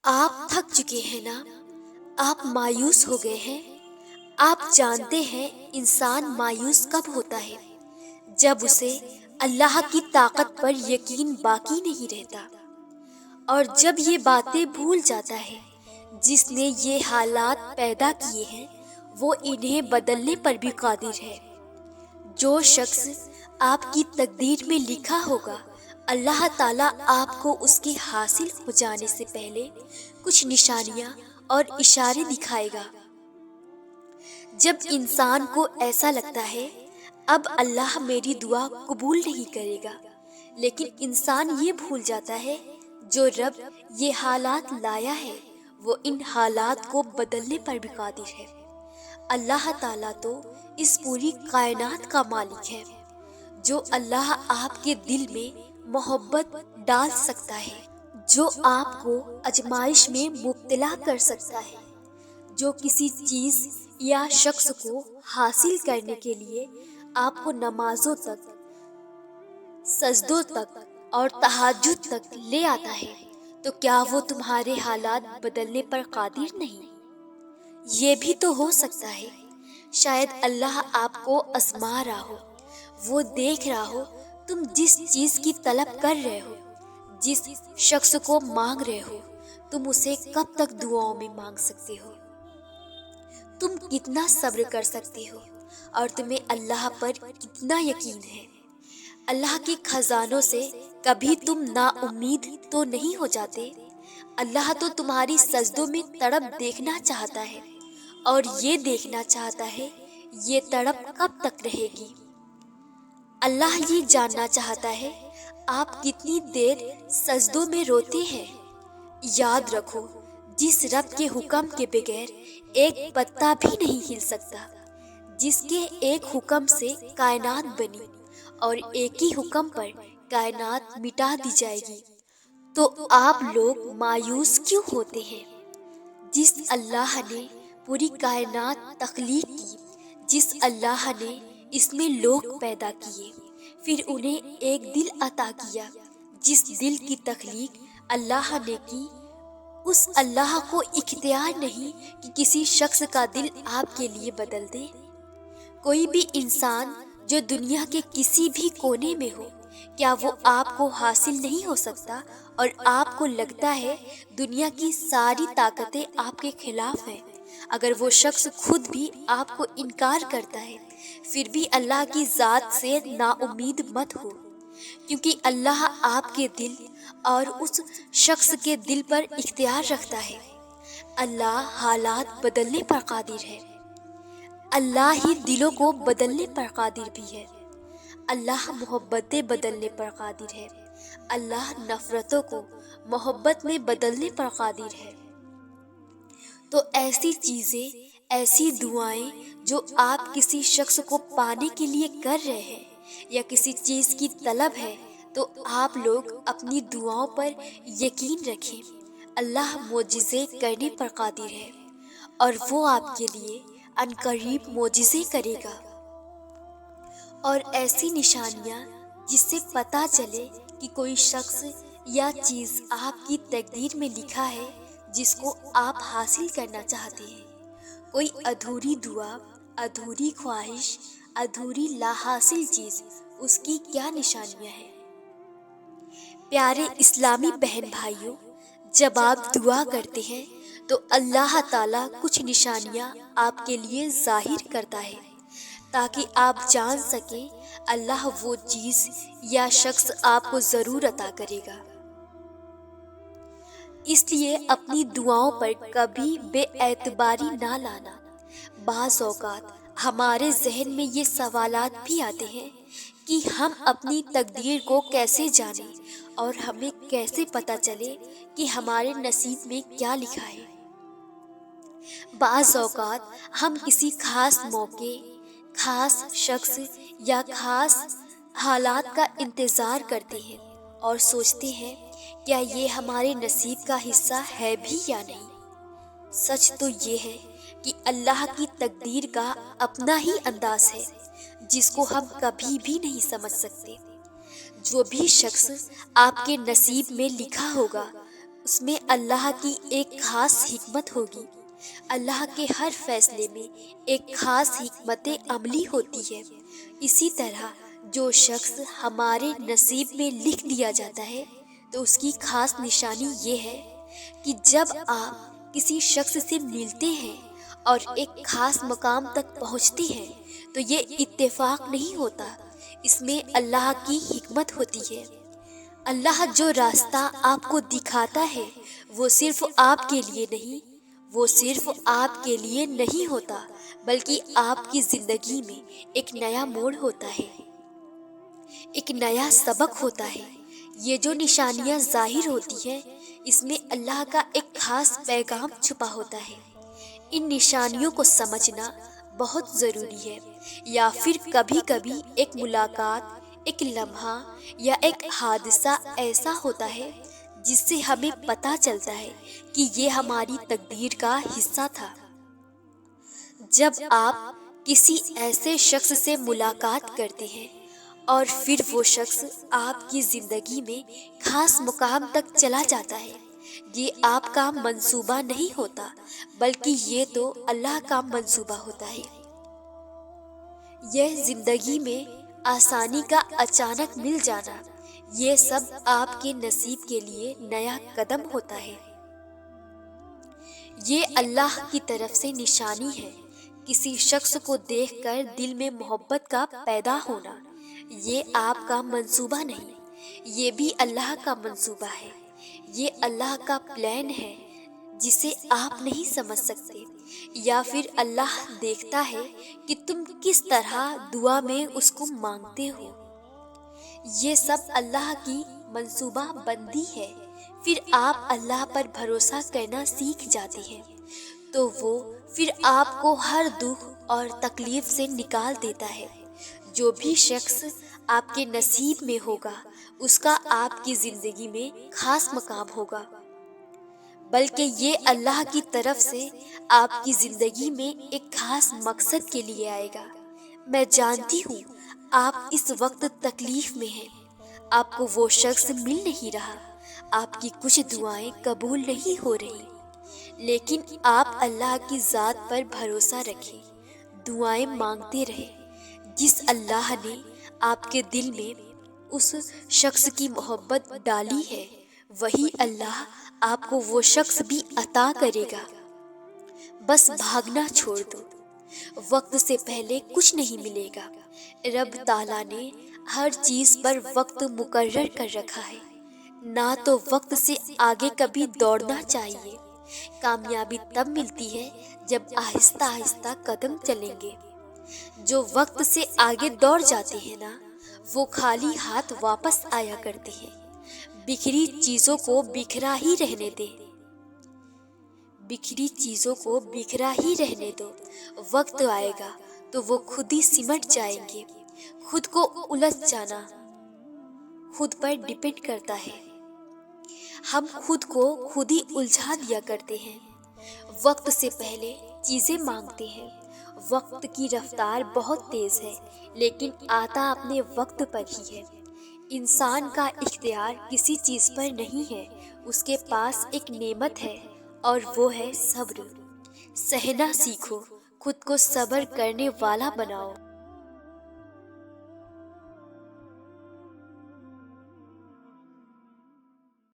آپ تھک چکے ہیں نا؟ آپ مایوس ہو گئے ہیں؟ آپ جانتے ہیں انسان مایوس کب ہوتا ہے؟ جب اسے اللہ کی طاقت پر یقین باقی نہیں رہتا، اور جب یہ باتیں بھول جاتا ہے جس نے یہ حالات پیدا کیے ہیں وہ انہیں بدلنے پر بھی قادر ہے۔ جو شخص آپ کی تقدیر میں لکھا ہوگا، اللہ تعالیٰ آپ کو اس کے حاصل ہو جانے سے پہلے کچھ نشانیاں اور اشارے دکھائے گا۔ جب انسان کو ایسا لگتا ہے اب اللہ میری دعا قبول نہیں کرے گا، لیکن انسان یہ بھول جاتا ہے جو رب یہ حالات لایا ہے وہ ان حالات کو بدلنے پر بھی قادر ہے۔ اللہ تعالیٰ تو اس پوری کائنات کا مالک ہے۔ جو اللہ آپ کے دل میں محبت ڈال سکتا ہے، جو آپ کو آزمائش میں مبتلا کر سکتا ہے، جو کسی چیز یا شخص کو حاصل کرنے کے لیے آپ کو نمازوں تک، سجدوں تک اور تہجد تک لے آتا ہے، تو کیا وہ تمہارے حالات بدلنے پر قادر نہیں؟ یہ بھی تو ہو سکتا ہے شاید اللہ آپ کو آزما رہا ہو، وہ دیکھ رہا ہو تم جس چیز کی طلب کر رہے ہو، جس شخص کو مانگ رہے ہو، تم اسے کب تک دعاؤں میں مانگ سکتے ہو، تم کتنا صبر کر سکتے ہو، اور تمہیں اللہ پر کتنا یقین ہے۔ اللہ کے خزانوں سے کبھی تم نا امید تو نہیں ہو جاتے؟ اللہ تو تمہاری سجدوں میں تڑپ دیکھنا چاہتا ہے، اور یہ دیکھنا چاہتا ہے یہ تڑپ کب تک رہے گی۔ اللہ یہ جاننا چاہتا ہے آپ کتنی دیر سجدوں میں روتے ہیں۔ یاد رکھو، جس رب کے حکم کے بغیر ایک پتا بھی نہیں ہل سکتا، جس کے ایک حکم سے کائنات بنی اور ایک ہی حکم پر کائنات مٹا دی جائے گی، تو آپ لوگ مایوس کیوں ہوتے ہیں؟ جس اللہ نے پوری کائنات تخلیق کی، جس اللہ نے اس میں لوگ پیدا کیے، پھر انہیں ایک دل عطا کیا، جس دل کی تخلیق اللہ نے کی، اس اللہ کو اختیار نہیں کہ کسی شخص کا دل آپ کے لیے بدل دے؟ کوئی بھی انسان جو دنیا کے کسی بھی کونے میں ہو، کیا وہ آپ کو حاصل نہیں ہو سکتا؟ اور آپ کو لگتا ہے دنیا کی ساری طاقتیں آپ کے خلاف ہیں، اگر وہ شخص خود بھی آپ کو انکار کرتا ہے، پھر بھی اللہ کی ذات سے نا امید مت ہو، کیونکہ اللہ آپ کے دل اور اس شخص کے دل پر اختیار رکھتا ہے۔ اللہ حالات بدلنے پر قادر ہے، اللہ ہی دلوں کو بدلنے پر قادر بھی ہے، اللہ محبتیں بدلنے پر قادر ہے، اللہ نفرتوں کو محبت میں بدلنے پر قادر ہے۔ تو ایسی چیزیں، ایسی دعائیں جو آپ کسی شخص کو پانے کے لیے کر رہے ہیں یا کسی چیز کی طلب ہے، تو آپ لوگ اپنی دعاؤں پر یقین رکھیں، اللہ معجزے کرنے پر قادر ہے، اور وہ آپ کے لیے عنقریب معجزے کرے گا۔ اور ایسی نشانیاں جس سے پتہ چلے کہ کوئی شخص یا چیز آپ کی تقدیر میں لکھا ہے جس کو آپ حاصل کرنا چاہتے ہیں۔ کوئی ادھوری دعا، ادھوری خواہش، ادھوری لا حاصل چیز، اس کی کیا نشانیاں ہیں؟ پیارے اسلامی بہن بھائیوں، جب آپ دعا کرتے ہیں تو اللہ تعالیٰ کچھ نشانیاں آپ کے لیے ظاہر کرتا ہے تاکہ آپ جان سکیں اللہ وہ چیز یا شخص آپ کو ضرور عطا کرے گا۔ اس لیے اپنی دعاؤں پر کبھی بے اعتباری نہ لانا۔ بعض اوقات ہمارے ذہن میں یہ سوالات بھی آتے ہیں کہ ہم اپنی تقدیر کو کیسے جانیں اور ہمیں کیسے پتہ چلے کہ ہمارے نصیب میں کیا لکھا ہے۔ بعض اوقات ہم کسی خاص موقع، خاص شخص یا خاص حالات کا انتظار کرتے ہیں اور سوچتے ہیں کیا یہ ہمارے نصیب کا حصہ ہے بھی یا نہیں۔ سچ تو یہ ہے کہ اللہ کی تقدیر کا اپنا ہی انداز ہے جس کو ہم کبھی بھی نہیں سمجھ سکتے۔ جو بھی شخص آپ کے نصیب میں لکھا ہوگا اس میں اللہ کی ایک خاص حکمت ہوگی۔ اللہ کے ہر فیصلے میں ایک خاص حکمت عملی ہوتی ہے۔ اسی طرح جو شخص ہمارے نصیب میں لکھ دیا جاتا ہے تو اس کی خاص نشانی یہ ہے کہ جب آپ کسی شخص سے ملتے ہیں اور ایک خاص مقام تک پہنچتے ہیں تو یہ اتفاق نہیں ہوتا، اس میں اللہ کی حکمت ہوتی ہے۔ اللہ جو راستہ آپ کو دکھاتا ہے وہ صرف آپ کے لیے نہیں ہوتا بلکہ آپ کی زندگی میں ایک نیا موڑ ہوتا ہے، ایک نیا سبق ہوتا ہے۔ یہ جو نشانیاں ظاہر ہوتی ہیں اس میں اللہ کا ایک خاص پیغام چھپا ہوتا ہے۔ ان نشانیوں کو سمجھنا بہت ضروری ہے، یا پھر کبھی کبھی ایک ملاقات، ایک لمحہ یا ایک حادثہ ایسا ہوتا ہے جس سے ہمیں پتہ چلتا ہے کہ یہ ہماری تقدیر کا حصہ تھا۔ جب آپ کسی ایسے شخص سے ملاقات کرتے ہیں اور پھر وہ شخص آپ کی زندگی میں خاص مقام تک چلا جاتا ہے، یہ آپ کا منصوبہ نہیں ہوتا بلکہ یہ تو اللہ کا منصوبہ ہوتا ہے۔ یہ زندگی میں آسانی کا اچانک مل جانا، یہ سب آپ کے نصیب کے لیے نیا قدم ہوتا ہے۔ یہ اللہ کی طرف سے نشانی ہے۔ کسی شخص کو دیکھ کر دل میں محبت کا پیدا ہونا، یہ آپ کا منصوبہ نہیں، یہ بھی اللہ کا منصوبہ ہے۔ یہ اللہ کا پلان ہے جسے آپ نہیں سمجھ سکتے، یا پھر اللہ دیکھتا ہے کہ تم کس طرح دعا میں اس کو مانگتے ہو۔ یہ سب اللہ کی منصوبہ بندی ہے۔ پھر آپ اللہ پر بھروسہ کرنا سیکھ جاتے ہیں تو وہ پھر آپ کو ہر دکھ اور تکلیف سے نکال دیتا ہے۔ جو بھی شخص آپ کے نصیب میں ہوگا اس کا آپ کی زندگی میں خاص مقام ہوگا، بلکہ یہ اللہ کی طرف سے آپ کی زندگی میں ایک خاص مقصد کے لیے آئے گا۔ میں جانتی ہوں آپ اس وقت تکلیف میں ہیں، آپ کو وہ شخص مل نہیں رہا، آپ کی کچھ دعائیں قبول نہیں ہو رہی، لیکن آپ اللہ کی ذات پر بھروسہ رکھیں، دعائیں مانگتے رہیں۔ جس اللہ نے آپ کے دل میں اس شخص کی محبت ڈالی ہے وہی اللہ آپ کو وہ شخص بھی عطا کرے گا۔ بس بھاگنا چھوڑ دو، وقت سے پہلے کچھ نہیں ملے گا۔ رب تعالیٰ نے ہر چیز پر وقت مقرر کر رکھا ہے، نہ تو وقت سے آگے کبھی دوڑنا چاہیے۔ کامیابی تب ملتی ہے جب آہستہ آہستہ قدم چلیں گے۔ جو وقت سے آگے دوڑ جاتے ہیں نا وہ خالی ہاتھ واپس آیا کرتے ہیں۔ بکھری چیزوں کو بکھرا ہی رہنے دے، بکھری چیزوں کو بکھرا ہی رہنے دو، وقت آئے گا تو وہ خود ہی سمٹ جائیں گے۔ خود کو الجھ جانا خود پر ڈیپینڈ کرتا ہے، ہم خود کو خود ہی الجھا دیا کرتے ہیں، وقت سے پہلے چیزیں مانگتے ہیں۔ وقت کی رفتار بہت تیز ہے لیکن آتا اپنے وقت پر ہی ہے۔ انسان کا اختیار کسی چیز پر نہیں ہے، اس کے پاس ایک نعمت ہے اور وہ ہے صبر۔ سہنا سیکھو، خود کو صبر کرنے والا بناؤ۔